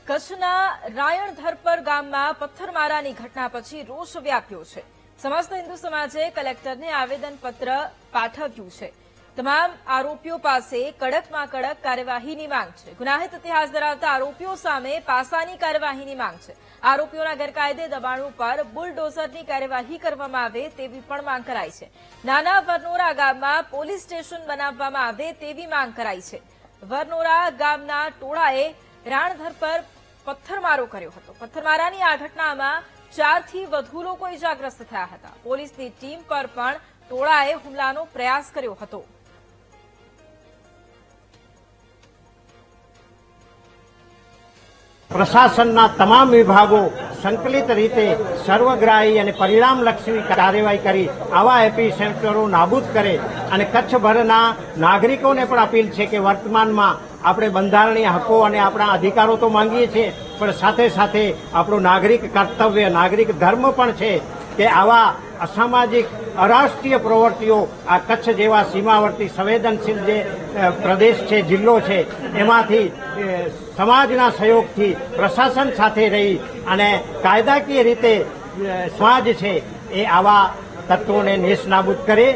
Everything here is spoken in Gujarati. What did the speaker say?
કચ્છના રાયણધરપર ગામમાં પથ્થરમારાની ઘટના પછી રોષ વ્યાપ્યો છે। સમસ્ત હિન્દુ સમાજે કલેક્ટરને આવેદનપત્ર પાઠવ્યું છે। તમામ આરોપીઓ પાસે કડકમાં કડક કાર્યવાહીની માંગ છે। ગુનાહિત ઇતિહાસ ધરાવતા આરોપીઓ સામે પાસાની કાર્યવાહીની માંગ છે। આરોપીઓના ગેરકાયદે દબાણો પર બુલડોઝરની કાર્યવાહી કરવામાં આવે તેવી પણ માંગ કરાઈ છે। નાના વરનોરા ગામમાં પોલીસ સ્ટેશન બનાવવામાં આવે તેવી માંગ કરાઈ છે। વરનોરા ગામના ટોળાએ રાણધર પર પથ્થરમારો કર્યો હતો। પથ્થરમારાની આ ઘટનામાં 4 થી વધુ લોકો ઇજાગ્રસ્ત થયા હતા। પોલીસની ટીમ પર પણ ટોળાએ હુમલાનો પ્રયાસ કર્યો હતો। પ્રશાસનના તમામ વિભાગો સંકલિત રીતે સર્વગ્રાહી અને પરિણામલક્ષી કાર્યવાહી કરી આવા એપિસેન્ટરો નાબૂદ કરે અને કચ્છભરના નાગરિકોને પણ અપીલ છે કે વર્તમાનમાં આપણે બંધારણીય હકો અને આપણા અધિકારો તો માંગીએ છીએ, પણ સાથે સાથે આપણું નાગરિક કર્તવ્ય, નાગરિક ધર્મ પણ છે કે આવા અસામાજિક અરાષ્ટ્રીય પ્રવૃત્તિઓ આ કચ્છ જેવા સીમાવર્તી સંવેદનશીલ જે પ્રદેશ છે, જિલ્લો છે, એમાંથી સમાજના સહયોગથી પ્રશાસન સાથે રહી અને કાયદાકીય રીતે સમાજ છે એ આવા તત્વોને નેસ્તનાબૂદ કરે।